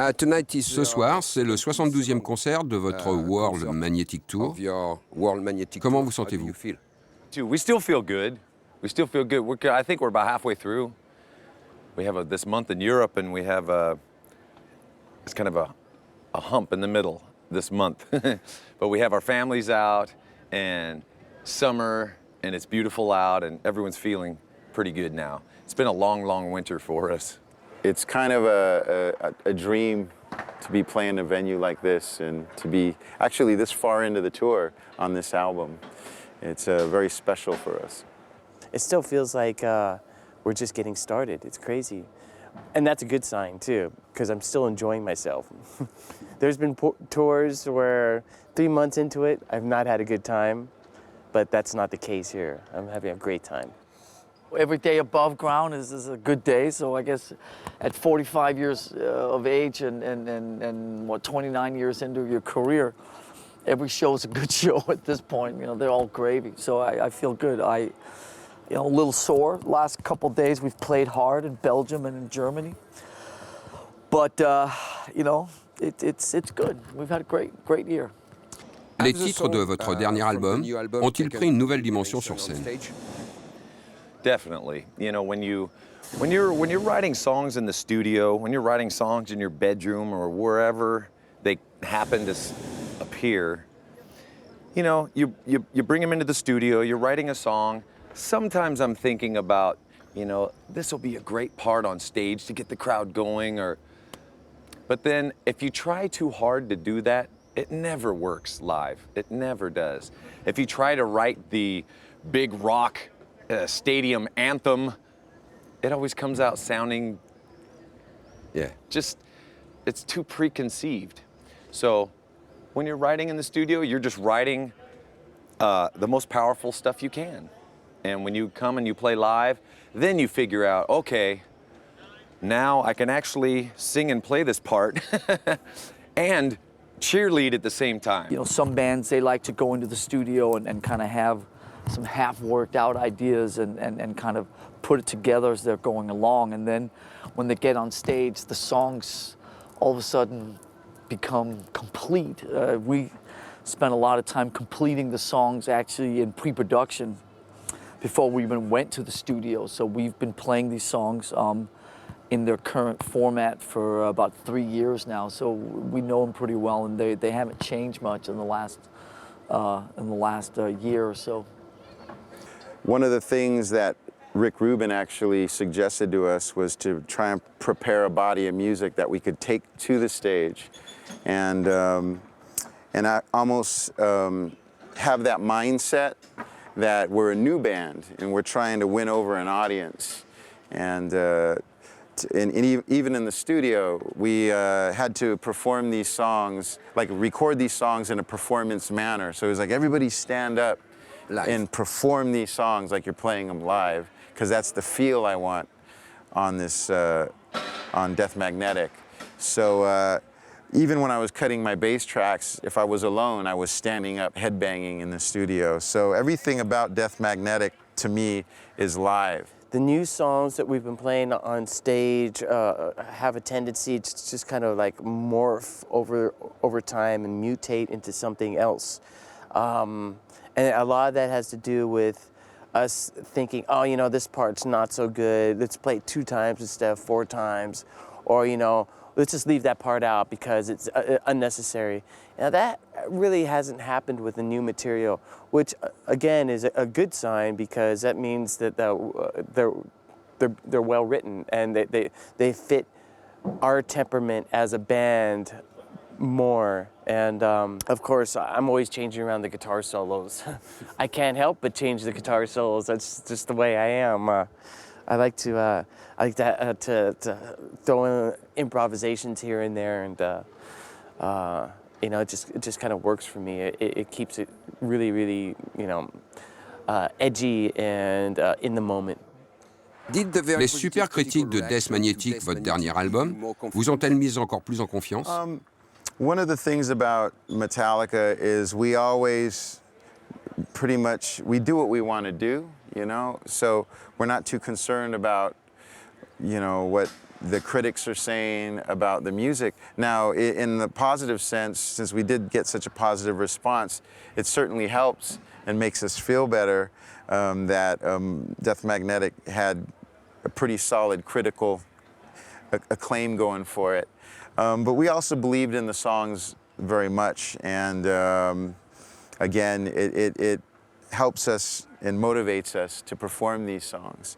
Ce soir, c'est le 72e concert de votre World Magnetic Tour. Comment vous sentez-vous? We still feel good. We still feel good. I think we're about halfway through. We have this month in Europe, and we have it's kind of a hump in the middle this month. But we have our families out, and summer, and it's beautiful out, and everyone's feeling pretty good now. It's been a long, long winter for us. It's kind of a dream to be playing a venue like this and to be actually this far into the tour on this album. It's very special for us. It still feels like we're just getting started. It's crazy. And that's a good sign too, because I'm still enjoying myself. There's been tours where 3 months into it, I've not had a good time, but that's not the case here. I'm having a great time. Every day above ground is a good day, so I guess at 45 years of age and what, 29 years into your career, every show is a good show at this point. You know, they're all gravy, so I feel good. You know, a little sore. Last couple days we've played hard in Belgium and in Germany, but you know, it's good. We've had a great year. Les titres de votre dernier album ont-ils pris une nouvelle dimension sur scène? Definitely. You know, when you're writing songs in the studio, when you're writing songs in your bedroom or wherever they happen to appear, you know, you bring them into the studio, you're writing a song. Sometimes I'm thinking about, you know, this will be a great part on stage to get the crowd going, but then if you try too hard to do that, it never works live. It never does. If you try to write the big rock stadium anthem, it always comes out sounding, it's too preconceived. So when you're writing in the studio, you're just writing the most powerful stuff you can. And when you come and you play live, then you figure out, okay, now I can actually sing and play this part and cheerlead at the same time. You know, some bands, they like to go into the studio and kind of have some half-worked out ideas and kind of put it together as they're going along. And then when they get on stage, the songs all of a sudden become complete. We spent a lot of time completing the songs actually in pre-production before we even went to the studio. So we've been playing these songs in their current format for about 3 years now. So we know them pretty well, and they haven't changed much in the last year or so. One of the things that Rick Rubin actually suggested to us was to try and prepare a body of music that we could take to the stage, and I almost have that mindset that we're a new band and we're trying to win over an audience. And even in the studio, we had to perform these songs, like record these songs in a performance manner. So it was like everybody stand up live and perform these songs like you're playing them live, because that's the feel I want on this, on Death Magnetic. So even when I was cutting my bass tracks, if I was alone, I was standing up, headbanging in the studio. So everything about Death Magnetic, to me, is live. The new songs that we've been playing on stage have a tendency to just kind of like morph over time and mutate into something else. And a lot of that has to do with us thinking, oh, you know, this part's not so good. Let's play it 2 times instead of 4 times. Or, you know, let's just leave that part out because it's unnecessary. Now that really hasn't happened with the new material, which again is a good sign, because that means that they're well written and they fit our temperament as a band more. And of course, I'm always changing around the guitar solos. I can't help but change the guitar solos. That's just the way I am. I like to throw in improvisations here and there, and you know, it just kind of works for me. It keeps it really, you know, edgy and in the moment. Les super critiques de Death Magnetic, votre dernier album, vous ont-elles mis encore plus en confiance? One of the things about Metallica is we always pretty much, we do what we want to do, you know? So we're not too concerned about, you know, what the critics are saying about the music. Now, in the positive sense, since we did get such a positive response, it certainly helps and makes us feel better that Death Magnetic had a pretty solid critical acclaim going for it. But we also believed in the songs very much, and again, it helps us and motivates us to perform these songs.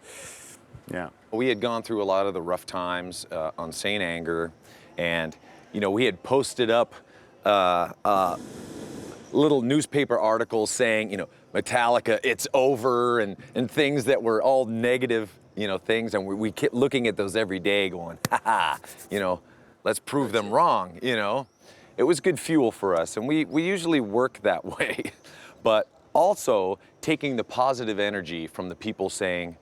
Yeah. We had gone through a lot of the rough times on Saint Anger, and we had posted up little newspaper articles saying, Metallica, it's over, and things that were all negative, things, and we kept looking at those every day, going, ha, let's prove them wrong, It was good fuel for us, and we usually work that way, but also taking the positive energy from the people saying,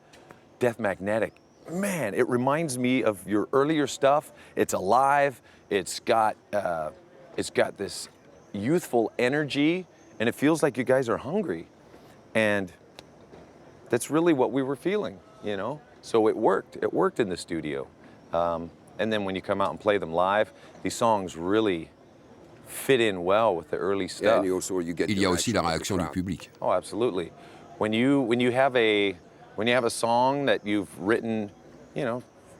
Death Magnetic, man, it reminds me of your earlier stuff. It's alive. It's got this youthful energy, and it feels like you guys are hungry. And that's really what we were feeling, So it worked. It worked in the studio. And then when you come out and play them live, these songs really fit in well with the early stuff. Il y a aussi la réaction du public. Oh, absolutely. When you have a song that you've written,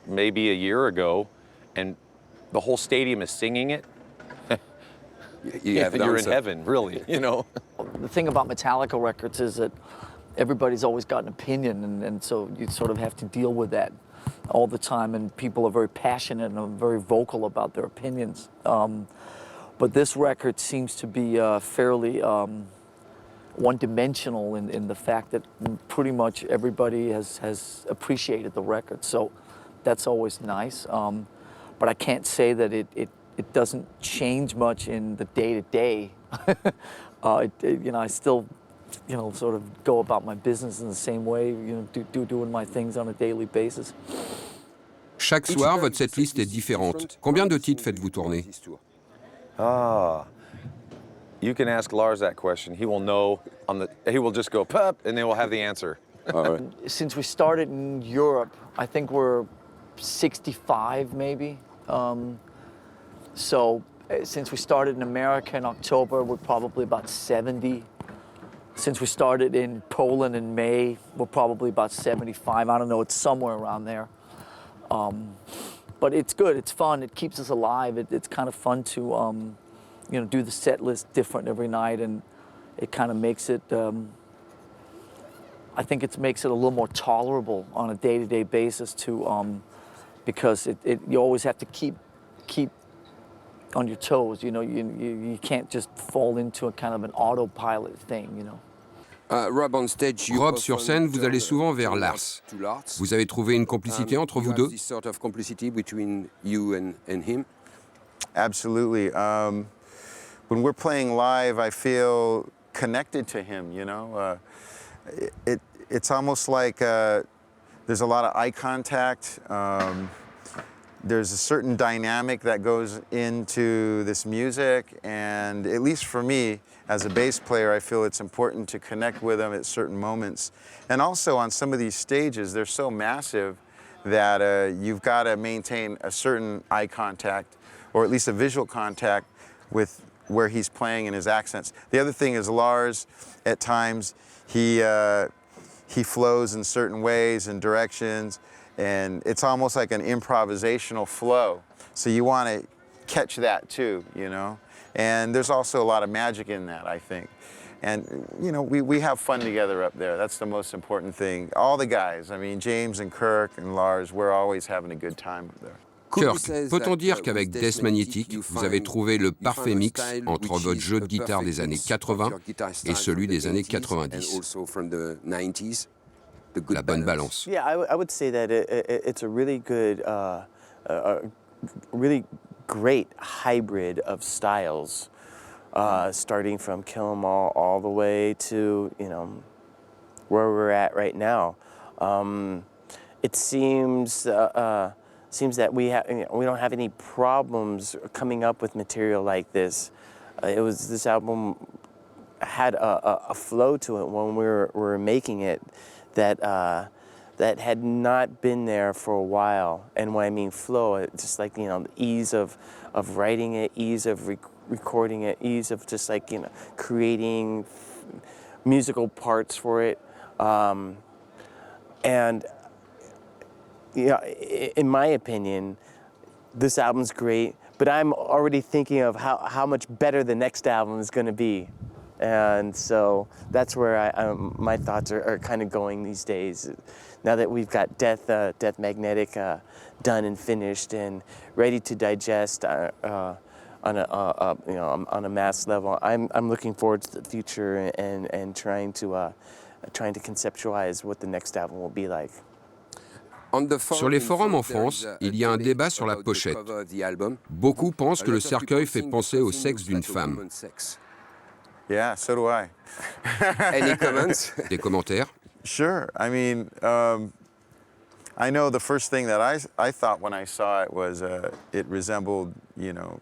maybe a year ago, and the whole stadium is singing it, you're in heaven, really, The thing about Metallica records is that everybody's always got an opinion, and so you sort of have to deal with that all the time, and people are very passionate and very vocal about their opinions. But this record seems to be fairly one-dimensional in the fact that pretty much everybody has appreciated the record, so that's always nice. But I can't say that it doesn't change much in the day-to-day. I still, sort of go about my business in the same way, doing my things on a daily basis. Chaque soir, votre setlist est différente. Combien de titres faites-vous tourner? You can ask Lars that question. He will know. He will just go pup, and they will have the answer. Since we started in Europe, I think we're 65 maybe. So since we started in America in October, we're probably about 70. Since we started in Poland in May, we're probably about 75. I don't know, it's somewhere around there. But it's good, it's fun, it keeps us alive. It's kind of fun to do the set list different every night, and it kind of makes it, I think it makes it a little more tolerable on a day-to-day basis too, because you always have to keep on your toes, you can't just fall into a kind of an autopilot thing, Rob, sur scène, vous allez souvent vers Lars. Vous avez trouvé une complicité entre vous deux? Absolutely. When we're playing live, I feel connected to him, It's almost like there's a lot of eye contact. There's a certain dynamic that goes into this music, and at least for me, as a bass player, I feel it's important to connect with him at certain moments. And also on some of these stages, they're so massive that you've got to maintain a certain eye contact, or at least a visual contact with where he's playing and his accents. The other thing is Lars, at times, he flows in certain ways and directions, and it's almost like an improvisational flow. So you want to catch that too, And there's also a lot of magic in that, I think. And, we have fun together up there. That's the most important thing. All the guys, James and Kirk and Lars, we're always having a good time up there. Kirk, peut-on dire qu'avec Death Magnetic, vous avez trouvé le parfait mix entre votre jeu de guitare des années 80 et celui des années 90? La bonne balance. Yeah, I would say that it's a really good, really great hybrid of styles, starting from Kill 'Em all the way to, where we're at right now. It seems that we don't have any problems coming up with material like this. This album had a flow to it when we were making it that that had not been there for a while. And when I mean flow, it's just like, the ease of writing it, ease of recording it, ease of just like, creating musical parts for it. And in my opinion, this album's great, but I'm already thinking of how much better the next album is going to be. And so that's where my thoughts are kind of going these days. Now that we've got Death Magnetic done and finished and ready to digest on a mass level, I'm looking forward to the future and trying to conceptualize what the next album will be like. Sur les forums en France, il y a un débat sur la pochette. Beaucoup pensent que le cercueil fait penser au sexe d'une femme. Yeah, so do I. Any comments? Des commentaires? Sure. I mean, I know the first thing that I thought when I saw it was it resembled, a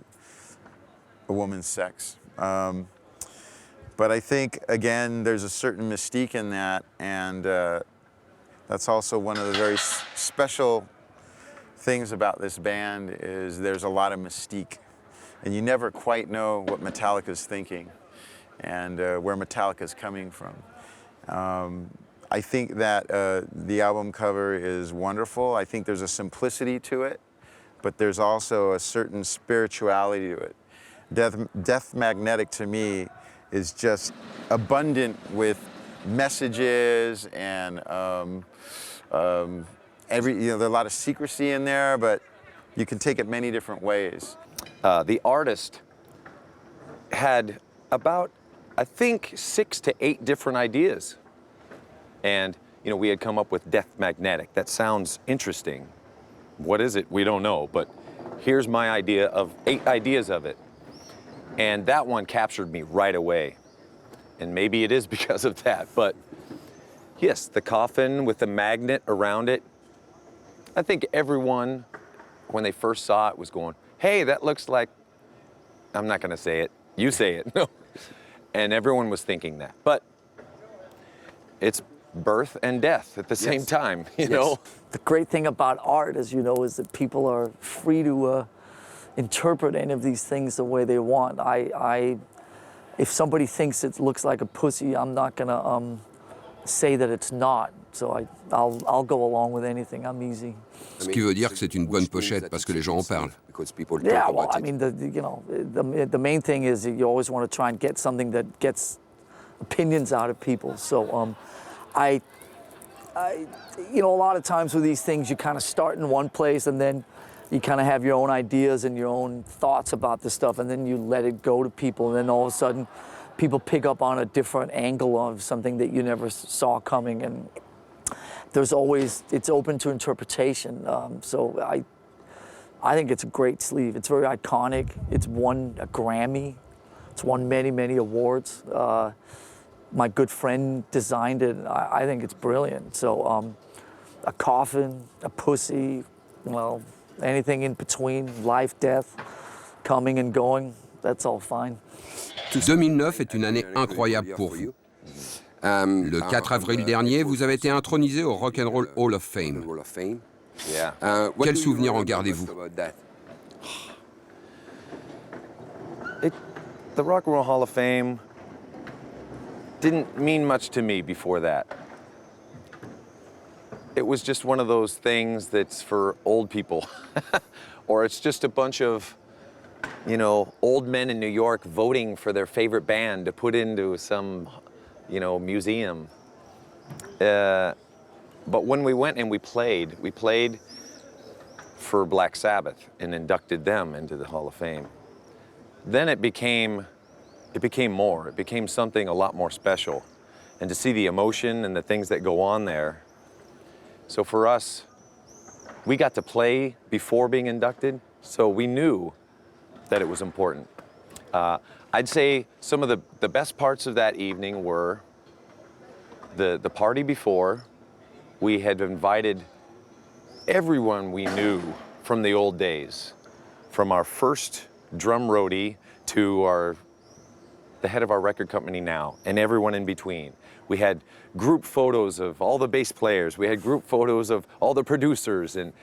woman's sex. But I think, again, there's a certain mystique in that, and that's also one of the very special things about this band is there's a lot of mystique. And you never quite know what Metallica's thinking and where Metallica's coming from. I think that the album cover is wonderful. I think there's a simplicity to it, but there's also a certain spirituality to it. Death Magnetic, to me, is just abundant with messages and there's a lot of secrecy in there, but you can take it many different ways. The artist had about, I think, 6 to 8 different ideas. And, we had come up with Death Magnetic. That sounds interesting. What is it? We don't know, but here's my idea of 8 ideas of it. And that one captured me right away. And maybe it is because of that, but yes, the coffin with the magnet around it. I think everyone, when they first saw it, was going, hey, that looks like, I'm not gonna say it, you say it, no. And everyone was thinking that, but it's birth and death at the same time, you know? The great thing about art, as you know, is that people are free to interpret any of these things the way they want. If somebody thinks it looks like a pussy, I'm not gonna say that it's not. So I'll go along with anything. I'm easy. Ce qui veut dire que c'est une bonne pochette parce que les gens en parlent. Yeah, well, I mean, the main thing is you always want to try and get something that gets opinions out of people. So a lot of times with these things, you kind of start in one place and then you kind of have your own ideas and your own thoughts about the stuff, and then you let it go to people, and then all of a sudden people pick up on a different angle of something that you never saw coming, and it's open to interpretation. So I think it's a great sleeve. It's very iconic. It's won a Grammy. It's won many, many awards. My good friend designed it. I think it's brilliant. So a coffin, a pussy, well, anything in between, life, death, coming and going, that's all fine. 2009 est une année incroyable pour vous. Le 4 avril dernier, vous avez été intronisé au Rock and Roll Hall of Fame. Quel souvenir en gardez-vous? The Rock and Roll Hall of Fame didn't mean much to me before that. It was just one of those things that's for old people. Or it's just a bunch of, old men in New York voting for their favorite band to put into some, museum. But when we went and we played for Black Sabbath and inducted them into the Hall of Fame. Then it became more. It became something a lot more special. And to see the emotion and the things that go on there. So for us, we got to play before being inducted, so we knew that it was important. I'd say some of the best parts of that evening were the party before. We had invited everyone we knew from the old days, from our first drum roadie to our the head of our record company now, and everyone in between. We had group photos of all the bass players. We had group photos of all the producers, and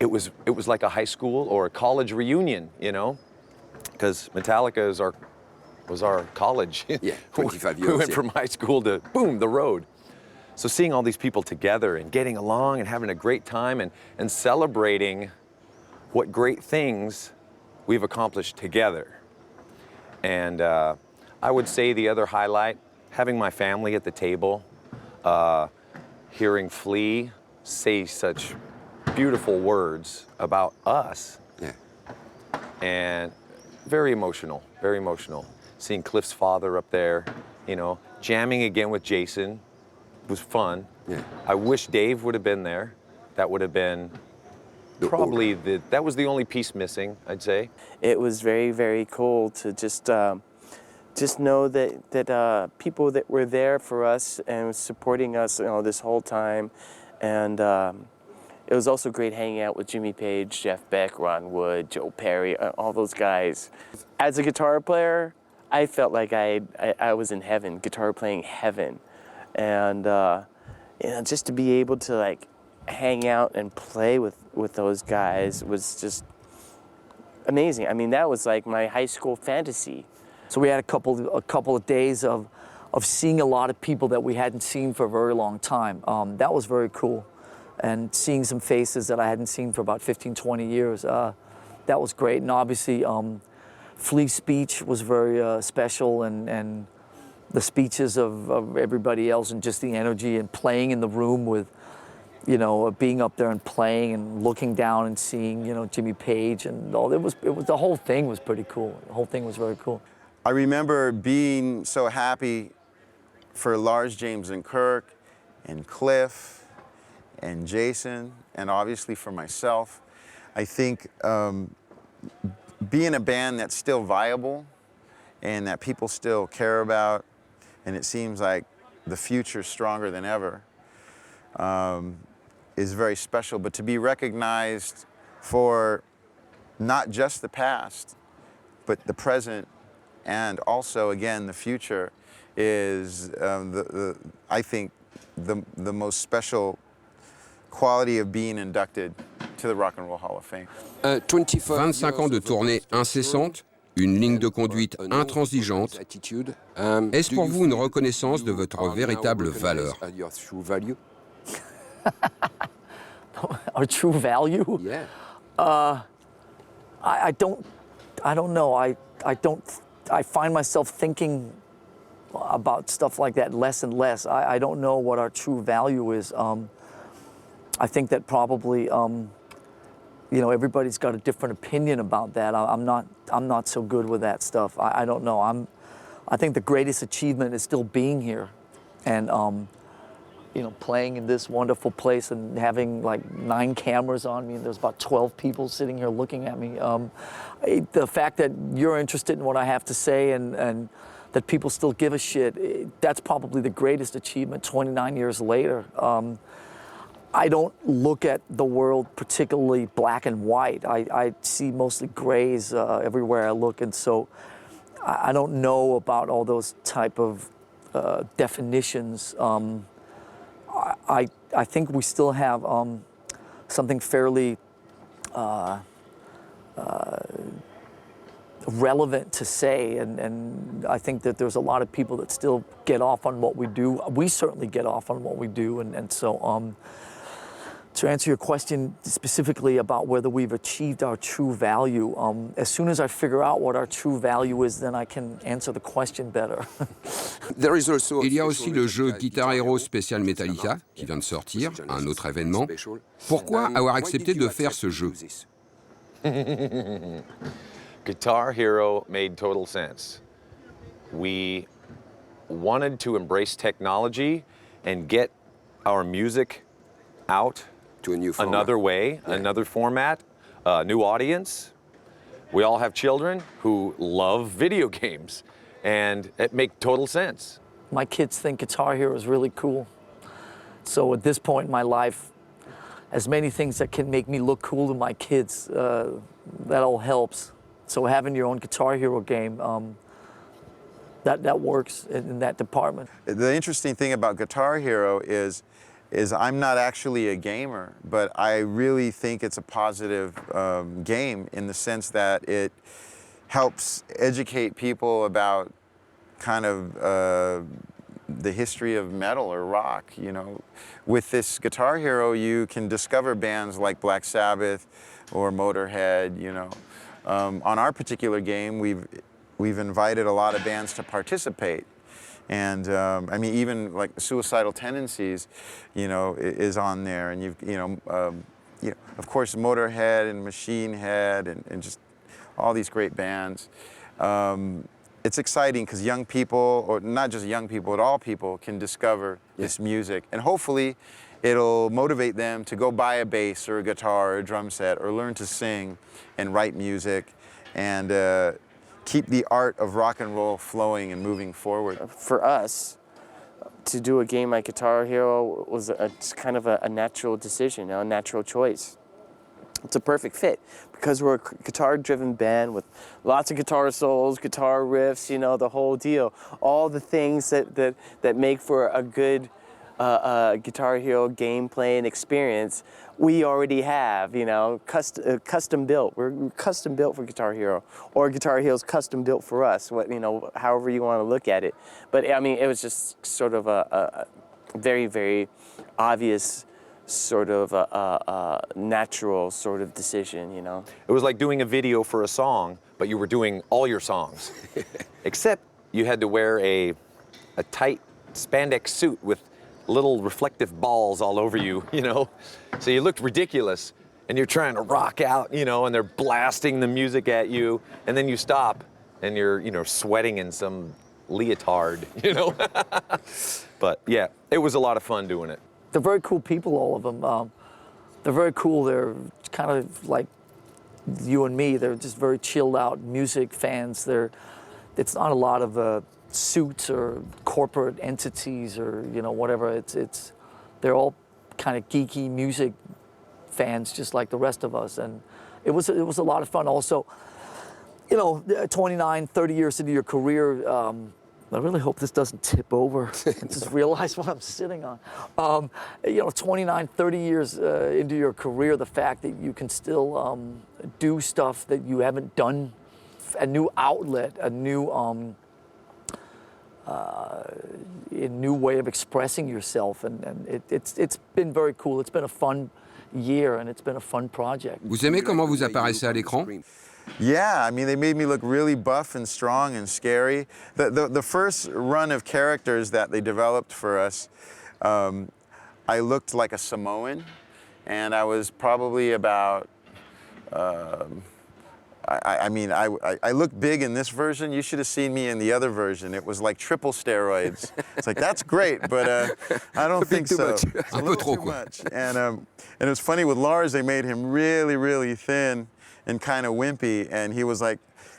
it was like a high school or a college reunion, you know, because Metallica was our college. Yeah, 25 years. We went from high school to, boom, the road. So seeing all these people together and getting along and having a great time and celebrating what great things we've accomplished together. And I would say the other highlight, having my family at the table, hearing Flea say such beautiful words about us. Yeah. And very emotional, very emotional. Seeing Cliff's father up there, you know, jamming again with Jason was fun. Yeah. I wish Dave would have been there. That would have been probably that was the only piece missing, I'd say. It was very, very cool to just know that people that were there for us and supporting us, you know, this whole time. And it was also great hanging out with Jimmy Page, Jeff Beck, Ron Wood, Joe Perry, all those guys. As a guitar player, I felt like I was in heaven, guitar playing heaven. And you know, just to be able to like hang out and play with those guys was just amazing. I mean, that was like my high school fantasy. So we had a couple of days of seeing a lot of people that we hadn't seen for a very long time. That was very cool. And seeing some faces that I hadn't seen for about 15, 20 years. That was great. And obviously, Flea's speech was very special, and the speeches of everybody else, and just the energy and playing in the room with, you know, being up there and playing and looking down and seeing, you know, Jimmy Page and all. It was the whole thing was pretty cool. The whole thing was very cool. I remember being so happy for Lars, James, and Kirk, and Cliff, and Jason, and obviously for myself. I think being a band that's still viable and that people still care about, and it seems like the future's stronger than ever, is very special. But to be recognized for not just the past, but the present, and also, again, the future is, I think, the most special quality of being inducted to the Rock and Roll Hall of Fame. 25 ans de tournée incessante, une ligne de conduite intransigeante. Est-ce pour vous une reconnaissance de votre véritable valeur? Our true value? Yeah. I don't know. I find myself thinking about stuff like that less and less. I don't know what our true value is. I think that probably, you know, everybody's got a different opinion about that. I'm not so good with that stuff. I don't know. I think the greatest achievement is still being here, and you know, playing in this wonderful place and having like 9 cameras on me, and there's about 12 people sitting here looking at me. The fact that you're interested in what I have to say and that people still give a shit, that's probably the greatest achievement 29 years later. I don't look at the world particularly black and white. I see mostly grays everywhere I look, and so I don't know about all those type of definitions. I think we still have something fairly relevant to say, and I think that there's a lot of people that still get off on what we do. We certainly get off on what we do, and so to answer your question specifically about whether we've achieved our true value, as soon as I figure out what our true value is, then I can answer the question better. Il y a aussi le jeu Guitar Hero spécial Metallica, qui vient de sortir, un autre événement. Pourquoi avoir accepté de faire ce jeu? Guitar Hero made total sense. We wanted to embrace technology and get our music out To a new format. another way, another format, a new audience. We all have children who love video games, and it makes total sense. My kids think Guitar Hero is really cool. So at this point in my life, as many things that can make me look cool to my kids, that all helps. So having your own Guitar Hero game, that works in that department. The interesting thing about Guitar Hero is I'm not actually a gamer, but I really think it's a positive game in the sense that it helps educate people about kind of the history of metal or rock, you know. With this Guitar Hero, you can discover bands like Black Sabbath or Motorhead, you know. On our particular game, we've invited a lot of bands to participate. And I mean, even like Suicidal Tendencies, you know, is on there. And of course, Motorhead and Machine Head and just all these great bands. It's exciting because young people, or not just young people, but all people can discover this music. And hopefully it'll motivate them to go buy a bass or a guitar or a drum set or learn to sing and write music and keep the art of rock and roll flowing and moving forward. For us, to do a game like Guitar Hero was it's kind of a natural decision, a natural choice. It's a perfect fit because we're a guitar-driven band with lots of guitar solos, guitar riffs, you know, the whole deal. All the things that make for a good Guitar Hero gameplay and experience, we already have, you know, custom built. We're custom built for Guitar Hero, or Guitar Hero's custom built for us. You know, however you want to look at it. But I mean, it was just sort of a very, very obvious sort of a natural sort of decision, you know. It was like doing a video for a song, but you were doing all your songs. Except you had to wear a tight spandex suit with little reflective balls all over you, you know? So you looked ridiculous, and you're trying to rock out, you know, and they're blasting the music at you, and then you stop, and you're, you know, sweating in some leotard, you know? But yeah, it was a lot of fun doing it. They're very cool people, all of them. They're very cool. They're kind of like you and me. They're just very chilled out music fans. It's not a lot of suits or corporate entities or, you know, whatever. They're all kind of geeky music fans, just like the rest of us. And it was a lot of fun. Also, you know, 29, 30 years into your career. I really hope this doesn't tip over. I just realized what I'm sitting on. You know, 29, 30 years into your career, the fact that you can still do stuff that you haven't done, a new outlet, a new way of expressing yourself, and it's been very cool. It's been a fun year, and it's been a fun project. Vous aimez comment vous apparaissez à l'écran? Yeah, I mean, they made me look really buff and strong and scary. The first run of characters that they developed for us, I looked like a Samoan, and I was probably about, I looked big in this version. You should have seen me in the other version. It was like triple steroids. It's like, that's great, but I don't think so. It's a little too much. And it was funny with Lars, they made him really, really thin and kind of wimpy, and he was like,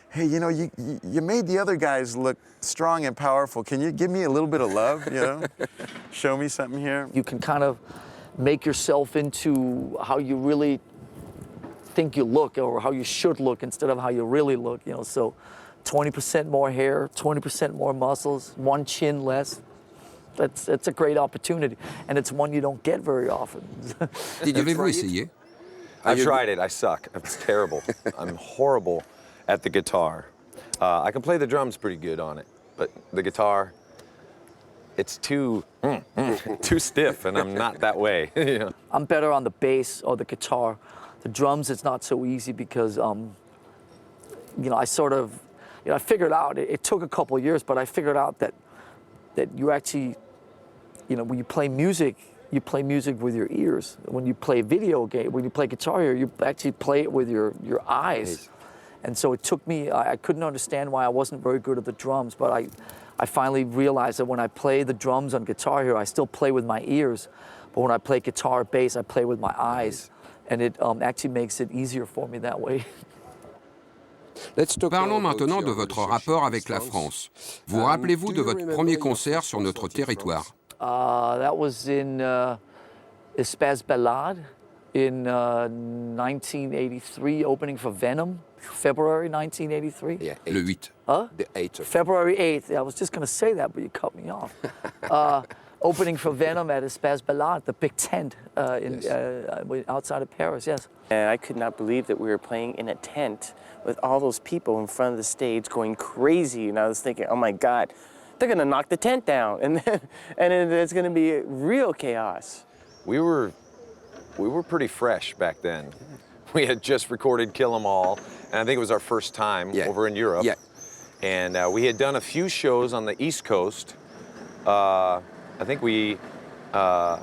hey, you know, you made the other guys look strong and powerful. Can you give me a little bit of love, you know? Show me something here. You can kind of make yourself into how you really think you look, or how you should look, instead of how you really look, you know. So 20% more hair, 20% more muscles, one chin less. That's a great opportunity, and it's one you don't get very often. Avez-vous essayé? I've tried it. I suck. It's terrible. I'm horrible at the guitar. I can play the drums pretty good on it, but the guitar, it's too stiff, and I'm not that way. You know? I'm better on the bass or the guitar. The drums, it's not so easy because, you know, I figured out, it took a couple of years, but I figured out that you actually, you know, when you play music with your ears. When you play video game, when you play Guitar Hero, you actually play it with your eyes. And so it took me, I couldn't understand why I wasn't very good at the drums, but I finally realized that when I play the drums on Guitar Hero, I still play with my ears, but when I play guitar, bass, I play with my eyes. And it actually makes it easier for me that way. Parlons maintenant de votre rapport avec la France. Vous rappelez-vous de votre premier concert sur notre territoire? That was in Espace Ballade in 1983, opening for Venom. February 1983. Yeah, Le 8. Huh? The 8th of February 8th. I was just going to say that, but you cut me off. Opening for Venom at Espace Ballade, the big tent outside of Paris, yes. And I could not believe that we were playing in a tent with all those people in front of the stage going crazy. And I was thinking, oh my God, they're gonna knock the tent down. And then it's gonna be real chaos. We were pretty fresh back then. We had just recorded Kill 'Em All, and I think it was our first time over in Europe. Yeah. And we had done a few shows on the East Coast. I think we had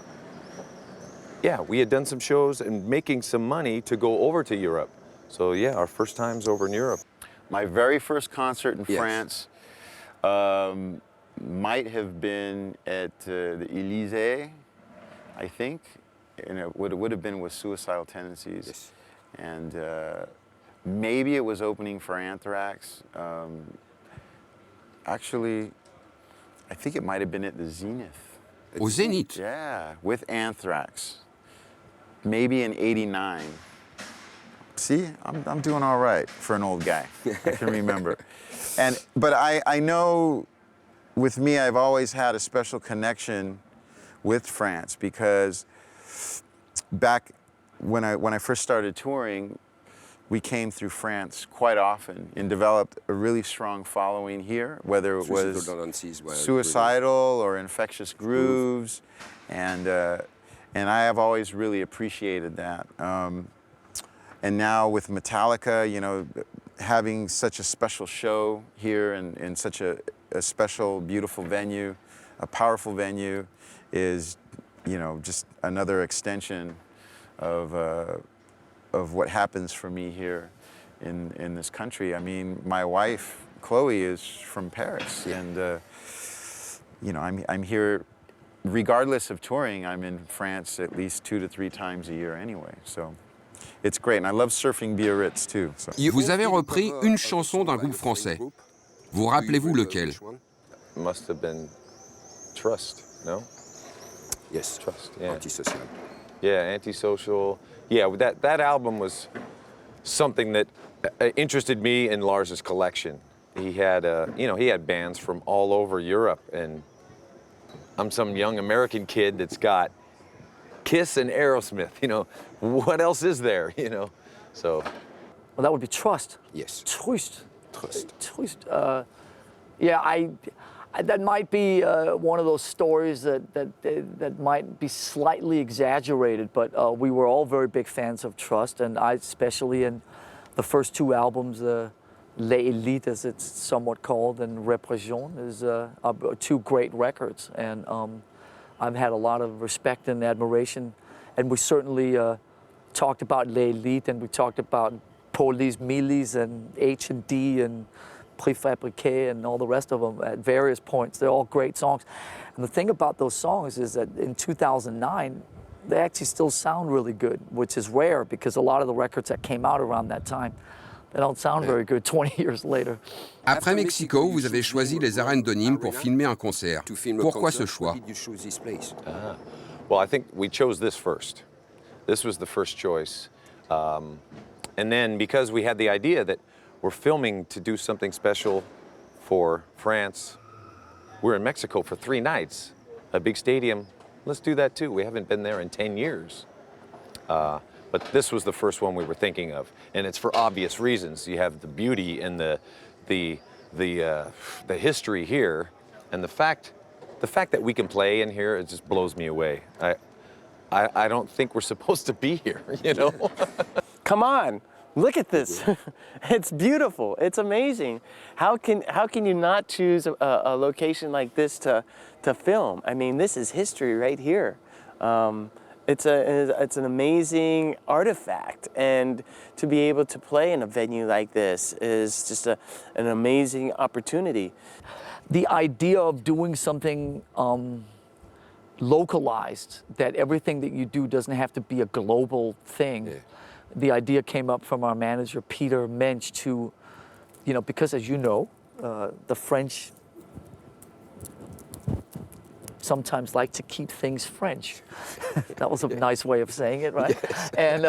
done some shows and making some money to go over to Europe. So yeah, our first times over in Europe. My very first concert in Yes. France might have been at the Élysée, I think, and it would have been with Suicidal Tendencies. Yes. And maybe it was opening for Anthrax. Actually, I think it might have been at the Zenith. Au Zénith. Yeah, with Anthrax. Maybe in '89. See, I'm doing all right for an old guy. I can remember. But I know with me, I've always had a special connection with France because back when I first started touring, we came through France quite often and developed a really strong following here, whether it was Suicidal Tendencies were Suicidal or Infectious Grooves, and I have always really appreciated that. And now with Metallica, you know, having such a special show here and such a special, beautiful venue, a powerful venue, is, you know, just another extension of what happens for me here in this country. I mean, my wife, Chloe, is from Paris, and you know, I'm here, regardless of touring, I'm in France at least 2 to 3 times a year anyway, so it's great. And I love surfing Biarritz too. So. Vous avez repris une chanson d'un groupe français. Vous rappelez-vous lequel? Must have been Trust, no? Yes, Trust, yeah. Antisocial. Yeah, Antisocial. Yeah, that album was something that interested me in Lars's collection. He had, he had bands from all over Europe, and I'm some young American kid that's got Kiss and Aerosmith. You know, what else is there? You know, so. Well, that would be Trust. Yes. Trust. Trust. Trust. Yeah, that might be one of those stories that might be slightly exaggerated, but we were all very big fans of Trust, and I especially in the first 2 albums, Les Élites, as it's somewhat called, and Répression is 2 great records, and I've had a lot of respect and admiration, and we certainly talked about Les Élites, and we talked about Police Milice and H&D and Préfabriqué and all the rest of them at various points. They're all great songs. And the thing about those songs is that in 2009, they actually still sound really good, which is rare because a lot of the records that came out around that time, they don't sound very good 20 years later. Après Mexico, vous avez choisi les arènes de Nîmes pour filmer un concert. Pourquoi ce choix? Well, I think we chose this first. This was the first choice. And then because we had the idea that we're filming to do something special for France, we're in Mexico for 3 nights, a big stadium. Let's do that too. We haven't been there in 10 years. But this was the first one we were thinking of, and it's for obvious reasons. You have the beauty and the history here, and the fact that we can play in here, it just blows me away. I don't think we're supposed to be here, you know? Come on, look at this. It's beautiful. It's amazing. How can you not choose a location like this to film? I mean, this is history right here. It's an amazing artifact, and to be able to play in a venue like this is just an amazing opportunity. The idea of doing something localized, that everything that you do doesn't have to be a global thing. Yeah. The idea came up from our manager, Peter Mensch, to, you know, because as you know, the French sometimes like to keep things French. That was a nice way of saying it, right? Yes. And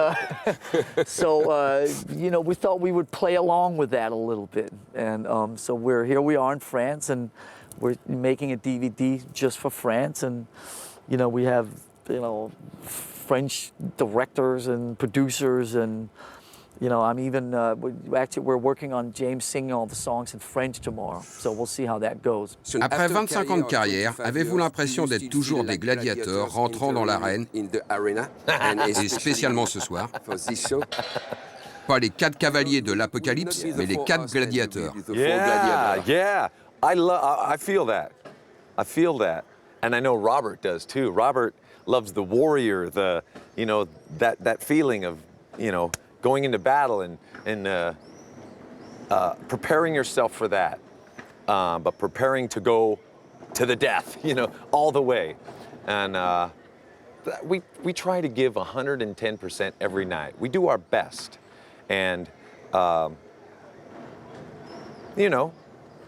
you know, we thought we would play along with that a little bit. And so here we are in France, and we're making a DVD just for France. And, you know, we have, you know, French directors and producers, and you know, I'm even we're working on James singing all the songs in French tomorrow, so we'll see how that goes. Après 25 ans de carrière, avez-vous l'impression d'être toujours des gladiateurs rentrant dans l'arène, et spécialement ce soir? Pas les 4 cavaliers de l'Apocalypse, mais les 4 gladiateurs. Yeah. I feel that. I feel that. And I know Robert does too. Robert loves the warrior, you know, that feeling of, you know, going into battle and preparing yourself for that, but preparing to go to the death, you know, all the way. And we try to give 110% every night. We do our best. And, you know,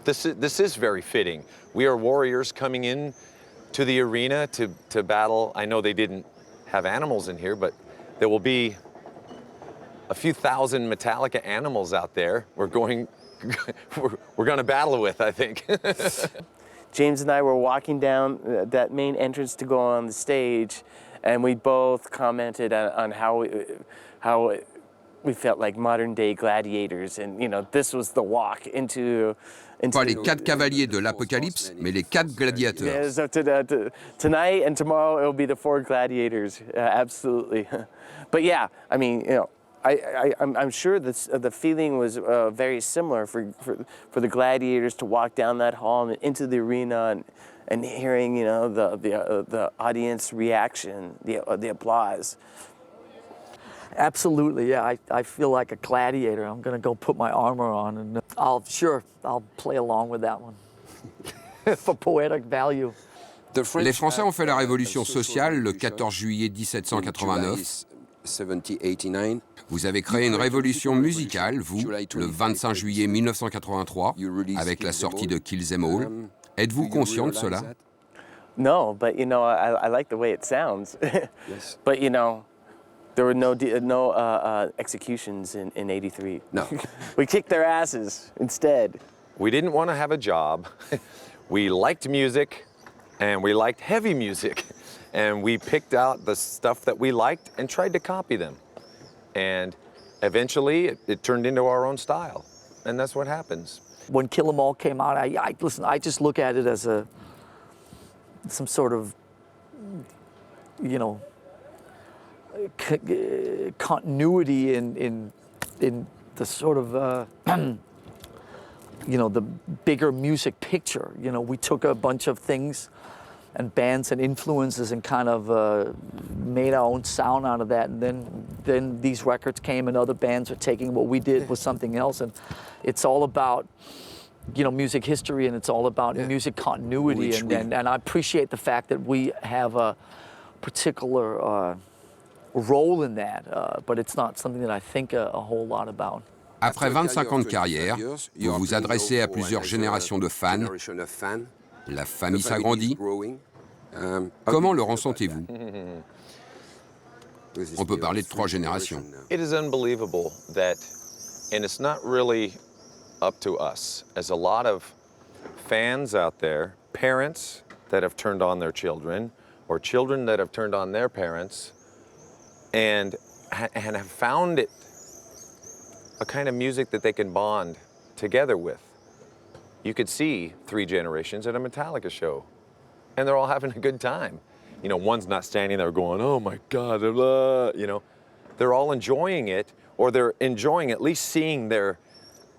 this is very fitting. We are warriors coming in to the arena to battle. I know they didn't have animals in here, but there will be a few thousand Metallica animals out there we're going to battle with, I think. James and I were walking down that main entrance to go on the stage, and we both commented on how we felt like modern-day gladiators, and you know, this was the walk into Pas les 4 cavaliers de l'Apocalypse, mais les 4 gladiateurs. Yeah, so tonight and tomorrow it'll be the 4 gladiators, absolutely. But yeah, I mean, you know, I'm sure the feeling was very similar for the gladiators to walk down that hall and into the arena and hearing, you know, the audience reaction, the applause. Absolutely, yeah. I feel like a gladiator. I'm going to go put my armor on, and I'll play along with that one for poetic value. Les Français ont fait la révolution sociale le 14 juillet 1789. Vous avez créé une révolution musicale, vous, le 25 juillet 1983, avec la sortie de Kill Them All. Êtes-vous conscient de cela? No, but you know, I like the way it sounds. Yes. But you know, there were no executions in '83. No. We kicked their asses instead. We didn't want to have a job. We liked music, and we liked heavy music. And we picked out the stuff that we liked and tried to copy them. And eventually, it turned into our own style. And that's what happens. When Kill 'Em All came out, I just look at it as some sort of, you know, continuity in the sort of, you know, the bigger music picture. You know, we took a bunch of things and bands and influences and kind of made our own sound out of that. And then these records came, and other bands are taking what we did with something else. And it's all about, you know, music history, and it's all about music continuity. And I appreciate the fact that we have a particular role in that, but it's not something that I think a whole lot about. Après 25 ans de carrière, vous vous adressez à plusieurs générations de fans. La famille s'agrandit. Comment le ressentez-vous? On peut parler de 3 générations. It is unbelievable that, and it's not really up to us, as a lot of fans out there, parents that have turned on their children, or children that have turned on their parents, and have found it a kind of music that they can bond together with. You could see 3 generations at a Metallica show, and they're all having a good time. You know, one's not standing there going, oh my God, you know. They're all enjoying it, or they're enjoying at least seeing their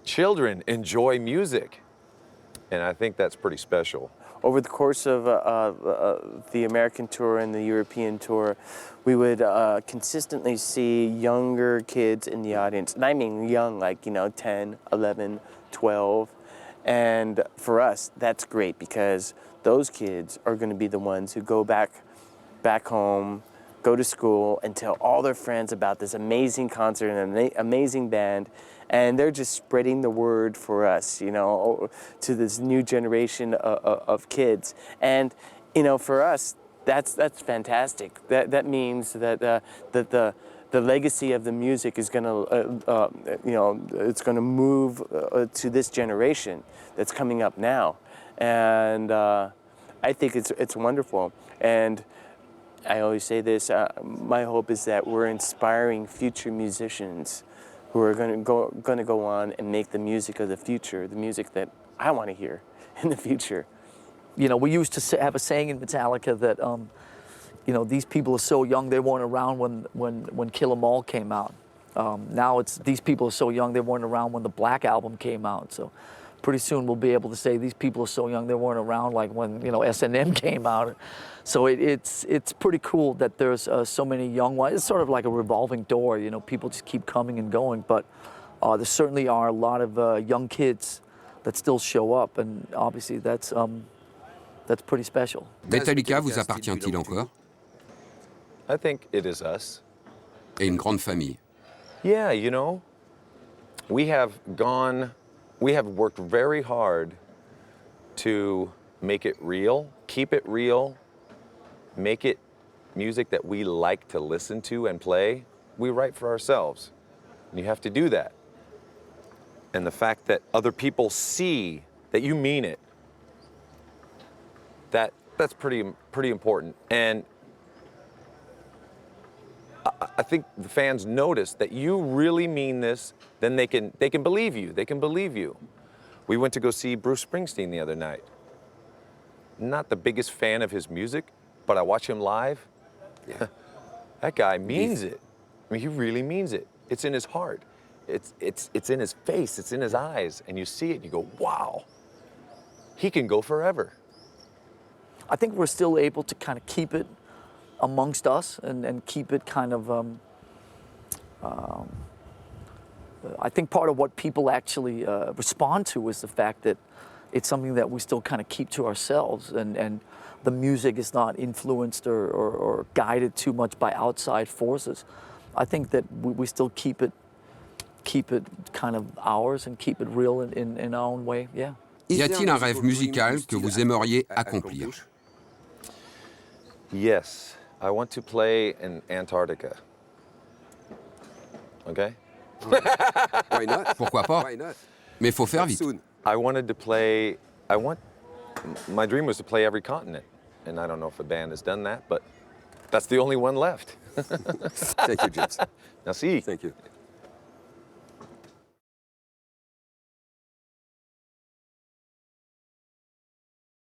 children enjoy music. And I think that's pretty special. Over the course of the American tour and the European tour, we would consistently see younger kids in the audience. And I mean young, like, you know, 10, 11, 12. And for us, that's great, because those kids are going to be the ones who go back home, go to school, and tell all their friends about this amazing concert and an amazing band. And they're just spreading the word for us, you know, to this new generation of kids. And you know, for us, that's fantastic. That means that the legacy of the music is gonna, you know, it's gonna move to this generation that's coming up now, and I think it's wonderful. And I always say this: my hope is that we're inspiring future musicians who are gonna go on and make the music of the future, the music that I want to hear in the future. You know, we used to have a saying in Metallica that, you know, these people are so young they weren't around when Kill 'Em All came out. Now it's these people are so young they weren't around when the Black Album came out. So pretty soon we'll be able to say these people are so young they weren't around like when, you know, S&M came out. So it's pretty cool that there's so many young ones. It's sort of like a revolving door. You know, people just keep coming and going. But there certainly are a lot of young kids that still show up, and obviously that's pretty special. Metallica vous appartient-il encore? I think it is us. Et une grande famille. Yeah, you know, we have worked very hard to make it real, keep it real, make it music that we like to listen to and play. We write for ourselves, and you have to do that. And the fact that other people see that you mean it, that's pretty important. And I think the fans notice that you really mean this, then they can believe you. They can believe you. We went to go see Bruce Springsteen the other night. Not the biggest fan of his music, but I watch him live. Yeah. That guy means it. I mean, he really means it. It's in his heart. It's in his face. It's in his eyes. And you see it and you go, wow, he can go forever. I think we're still able to kind of keep it amongst us and keep it kind of, I think part of what people actually respond to is the fact that it's something that we still kind of keep to ourselves, and the music is not influenced or guided too much by outside forces. I think that we still keep it kind of ours and keep it real in our own way, yeah. Y a-t-il un rêve musical que vous aimeriez accomplir? Yes, I want to play in Antarctica. Okay? Why not? Pourquoi pas? Why not? Mais il faut faire vite. Soon. I wanted to play, my dream was to play every continent. And I don't know if a band has done that, but that's the only one left. Thank you, James. Merci. Thank you.